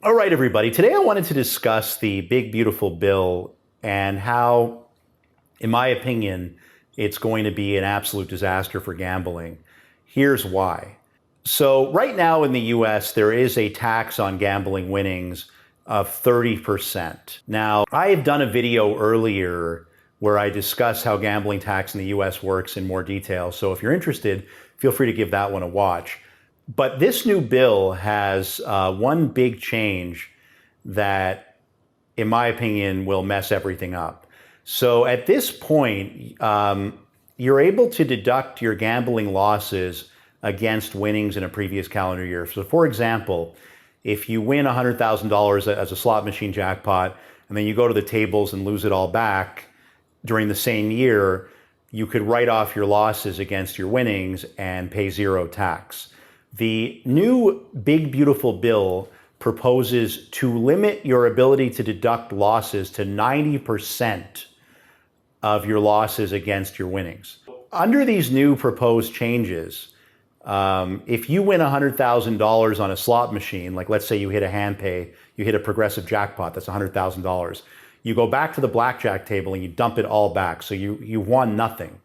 All right, everybody. Today I wanted to discuss the big, beautiful bill and how, in my opinion, it's going to be an absolute disaster for gambling. Here's why. So right now in the US, there is a tax on gambling winnings of 30%. Now, I have done a video earlier where I discuss how gambling tax in the US works in more detail. So if you're interested, feel free to give that one a watch. But this new bill has one big change that, in my opinion, will mess everything up. So at this point, you're able to deduct your gambling losses against winnings in a previous calendar year. So for example, if you win $100,000 as a slot machine jackpot, and then you go to the tables and lose it all back during the same year, you could write off your losses against your winnings and pay zero tax. The new big, beautiful bill proposes to limit your ability to deduct losses to 90% of your losses against your winnings. Under these new proposed changes, if you win $100,000 on a slot machine, like let's say you hit a hand pay, you hit a progressive jackpot, that's $100,000. You go back to the blackjack table and you dump it all back, so you won nothing.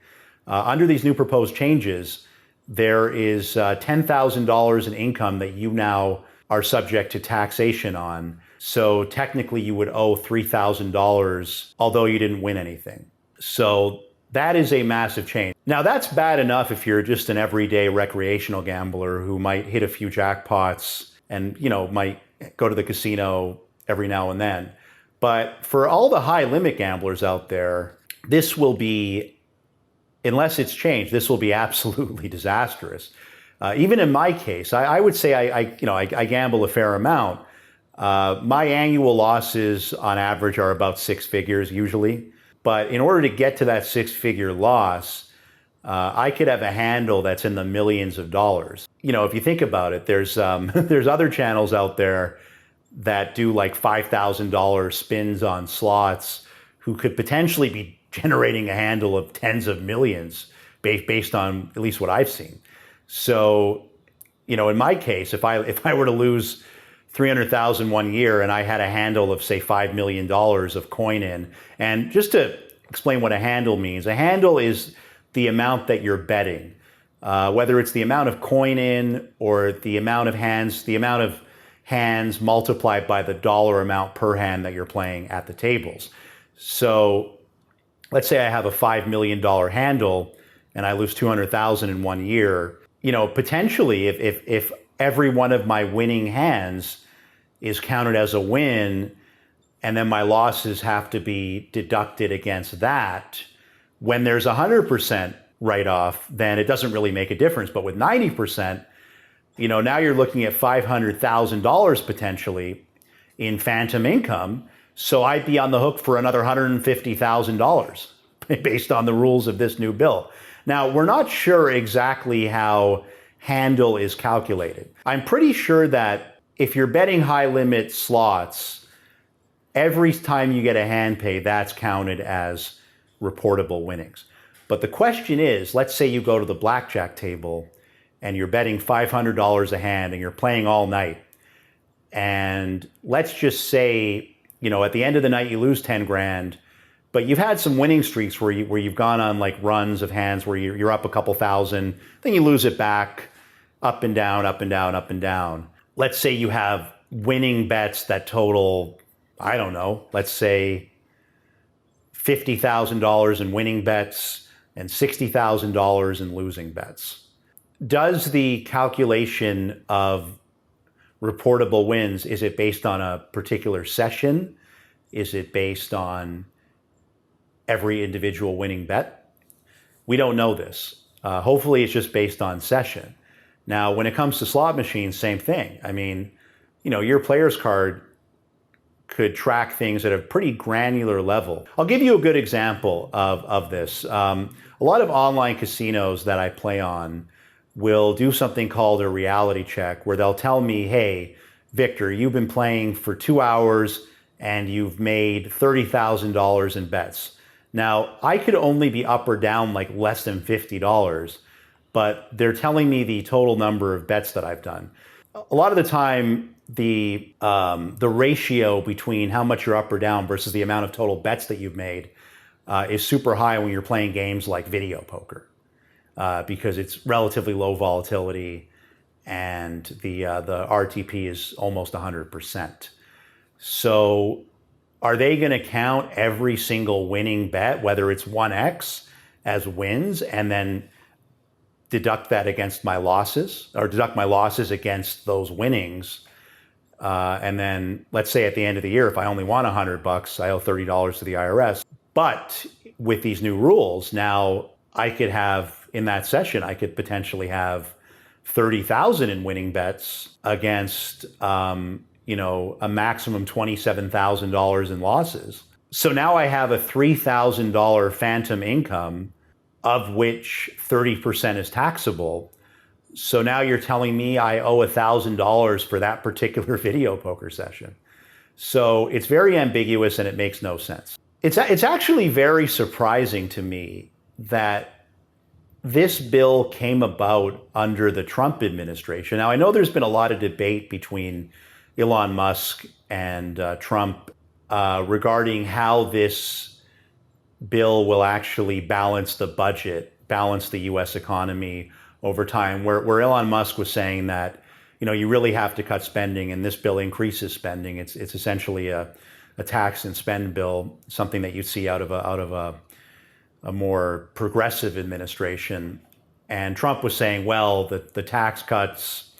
Under these new proposed changes, there is $10,000 in income that you now are subject to taxation on. So technically you would owe $3,000, although you didn't win anything. So that is a massive change. Now that's bad enough if you're just an everyday recreational gambler who might hit a few jackpots and, might go to the casino every now and then. But for all the high limit gamblers out there, this will be, unless it's changed, this will be absolutely disastrous. Even in my case, I would say I gamble a fair amount. My annual losses on average are about six figures usually. But in order to get to that six-figure loss, I could have a handle that's in the millions of dollars. If you think about it, there's other channels out there that do like $5,000 spins on slots who could potentially be generating a handle of tens of millions based on at least what I've seen. So, in my case, if I were to lose 300,000 one year and I had a handle of say $5 million of coin in, and just to explain what a handle means, a handle is the amount that you're betting, whether it's the amount of coin in or the amount of hands multiplied by the dollar amount per hand that you're playing at the tables. So let's say I have a $5 million handle and I lose 200,000 in one year. Potentially if every one of my winning hands is counted as a win, and then my losses have to be deducted against that, when there's 100% write-off, then it doesn't really make a difference. But with 90%, now you're looking at $500,000 potentially in phantom income. So I'd be on the hook for another $150,000 based on the rules of this new bill. Now, we're not sure exactly how handle is calculated. I'm pretty sure that if you're betting high limit slots, every time you get a hand pay, that's counted as reportable winnings. But the question is, let's say you go to the blackjack table and you're betting $500 a hand and you're playing all night. And let's just say, at the end of the night, you lose 10 grand, but you've had some winning streaks where you've gone on like runs of hands where you're up a couple thousand, then you lose it back, up and down, up and down, up and down. Let's say you have winning bets that total, I don't know, let's say $50,000 in winning bets and $60,000 in losing bets. Does the calculation of reportable wins, is it based on a particular session? Is it based on every individual winning bet? We don't know this. Hopefully it's just based on session. Now, when it comes to slot machines, same thing. I mean, your player's card could track things at a pretty granular level. I'll give you a good example of this. A lot of online casinos that I play on will do something called a reality check where they'll tell me, hey, Victor, you've been playing for 2 hours and you've made $30,000 in bets. Now, I could only be up or down like less than $50, but they're telling me the total number of bets that I've done. a lot of the time, the ratio between how much you're up or down versus the amount of total bets that you've made is super high when you're playing games like video poker, because it's relatively low volatility and the RTP is almost 100%. So are they going to count every single winning bet, whether it's 1x, as wins, and then deduct that against my losses, or deduct my losses against those winnings? And then let's say at the end of the year, if I only won $100, I owe $30 to the IRS. But with these new rules, now I could have, in that session, I could potentially have 30,000 in winning bets against, a maximum $27,000 in losses. So now I have a $3,000 phantom income, of which 30% is taxable. So now you're telling me I owe $1,000 for that particular video poker session. So it's very ambiguous and it makes no sense. It's actually very surprising to me that this bill came about under the Trump administration. Now, I know there's been a lot of debate between Elon Musk and Trump regarding how this bill will actually balance the budget, balance the U.S. economy over time, where Elon Musk was saying that, you really have to cut spending, and this bill increases spending. It's essentially a tax and spend bill, something that you see out of a more progressive administration. And Trump was saying, well, the tax cuts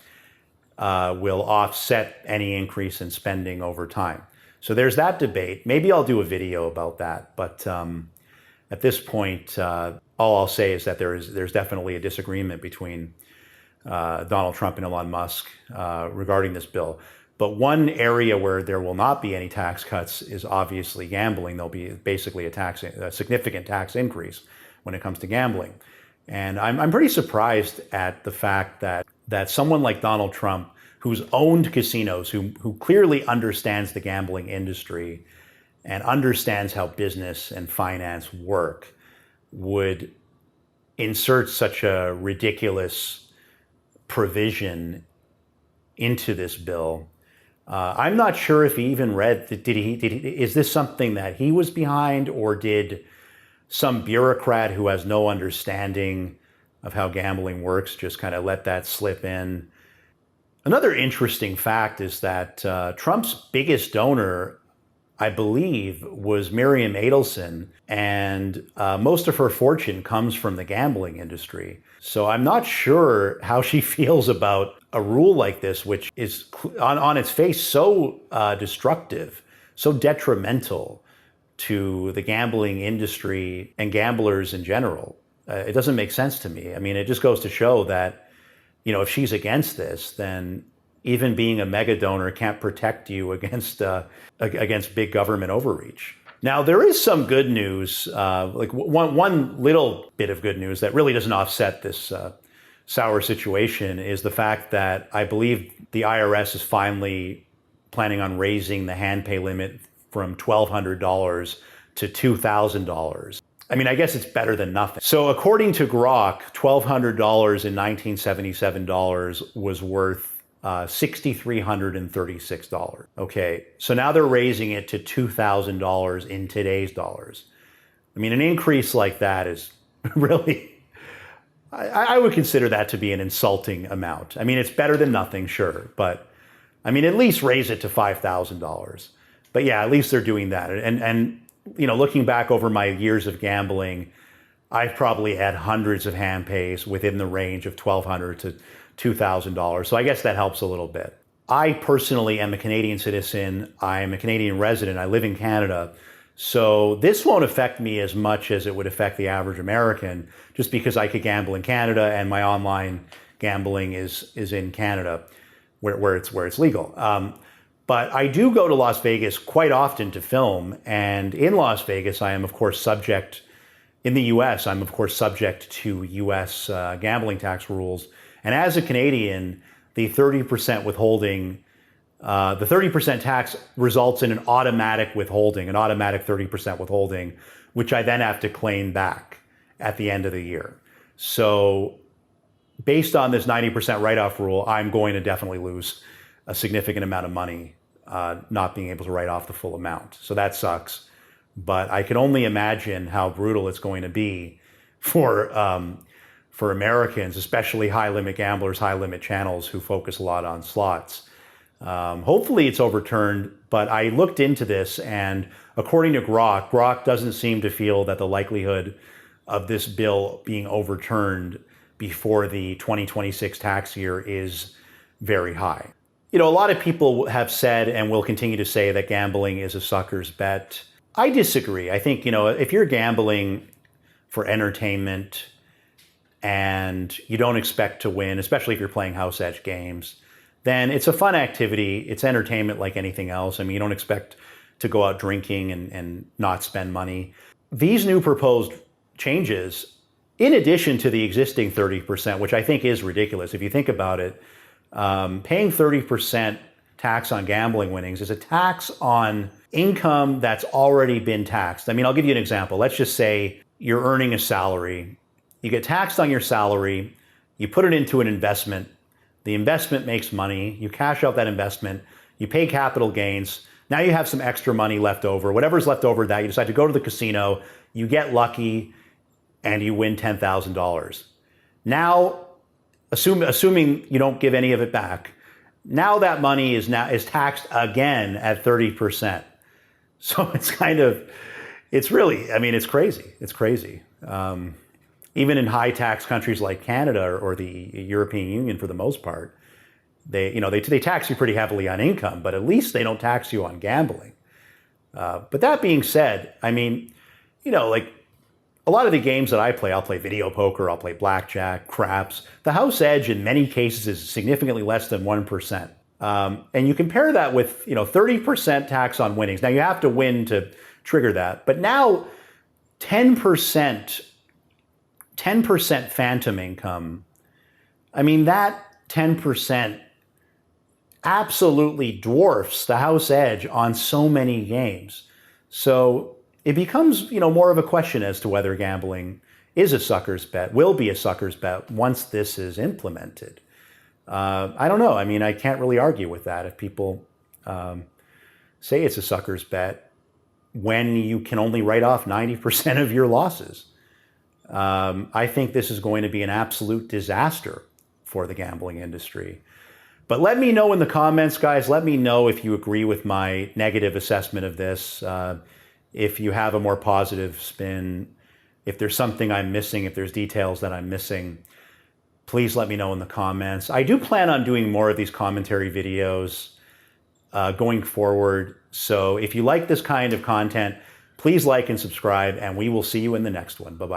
will offset any increase in spending over time. So there's that debate. Maybe I'll do a video about that. But at this point, all I'll say is that there's definitely a disagreement between Donald Trump and Elon Musk regarding this bill. But one area where there will not be any tax cuts is obviously gambling. There'll be basically a significant tax increase when it comes to gambling. And I'm pretty surprised at the fact that someone like Donald Trump, who's owned casinos, who clearly understands the gambling industry and understands how business and finance work, would insert such a ridiculous provision into this bill. I'm not sure if he even read, is this something that he was behind, or did some bureaucrat who has no understanding of how gambling works just kind of let that slip in? Another interesting fact is that Trump's biggest donor, I believe, was Miriam Adelson, and most of her fortune comes from the gambling industry. So I'm not sure how she feels about a rule like this, which is on its face so destructive, so detrimental to the gambling industry and gamblers in general. It doesn't make sense to me. I mean, it just goes to show that, if she's against this, then even being a mega donor can't protect you against big government overreach. Now, there is some good news, like one little bit of good news that really doesn't offset this sour situation, is the fact that I believe the IRS is finally planning on raising the hand pay limit from $1,200 to $2,000. I mean, I guess it's better than nothing. So according to Grok, $1,200 in 1977 was worth $6,336. Okay, so now they're raising it to $2,000 in today's dollars. I mean, an increase like that is really, I would consider that to be an insulting amount. I mean, it's better than nothing, sure, but I mean, at least raise it to $5,000. But yeah, at least they're doing that. And looking back over my years of gambling, I've probably had hundreds of hand pays within the range of $1,200 to $2,000. So I guess that helps a little bit. I personally am a Canadian citizen. I'm a Canadian resident. I live in Canada. So this won't affect me as much as it would affect the average American, just because I could gamble in Canada and my online gambling is in Canada, where it's legal. But I do go to Las Vegas quite often to film. And in Las Vegas, I am, of course, in the US, I'm, of course, subject to US gambling tax rules. And as a Canadian, the 30% withholding, the 30% tax results in an automatic 30% withholding, which I then have to claim back at the end of the year. So based on this 90% write-off rule, I'm going to definitely lose a significant amount of money not being able to write off the full amount. So that sucks. But I can only imagine how brutal it's going to be for Americans, especially high-limit gamblers, high-limit channels who focus a lot on slots. Hopefully it's overturned, but I looked into this, and according to Grok doesn't seem to feel that the likelihood of this bill being overturned before the 2026 tax year is very high. You know, a lot of people have said and will continue to say that gambling is a sucker's bet. I disagree. I think, you know, if you're gambling for entertainment and you don't expect to win, especially if you're playing house edge games, then it's a fun activity. It's entertainment like anything else. I mean, you don't expect to go out drinking and not spend money. These new proposed changes, in addition to the existing 30%, which I think is ridiculous. If you think about it, paying 30% tax on gambling winnings is a tax on income that's already been taxed. I mean, I'll give you an example. Let's just say you're earning a salary. You get taxed on your salary. You put it into an investment. The investment makes money. You cash out that investment. You pay capital gains. Now you have some extra money left over. Whatever's left over that, you decide to go to the casino. You get lucky and you win $10,000. Now, assuming you don't give any of it back, now that money is taxed again at 30%. So it's really, I mean, it's crazy. It's crazy. Even in high tax countries like Canada or the European Union, for the most part, they tax you pretty heavily on income, but at least they don't tax you on gambling. But that being said, I mean, you know, like a lot of the games that I play, I'll play video poker, I'll play blackjack, craps. The house edge in many cases is significantly less than 1%. And you compare that with, you know, 30% tax on winnings. Now you have to win to trigger that, but now 10% phantom income. I mean, that 10% absolutely dwarfs the house edge on so many games. So it becomes, you know, more of a question as to whether gambling is a sucker's bet, will be a sucker's bet once this is implemented. I don't know. I mean, I can't really argue with that. If people say it's a sucker's bet when you can only write off 90% of your losses. I think this is going to be an absolute disaster for the gambling industry. But let me know in the comments, guys. Let me know if you agree with my negative assessment of this. If you have a more positive spin, if there's something I'm missing, if there's details that I'm missing, please let me know in the comments. I do plan on doing more of these commentary videos going forward. So if you like this kind of content, please like and subscribe, and we will see you in the next one. Bye-bye.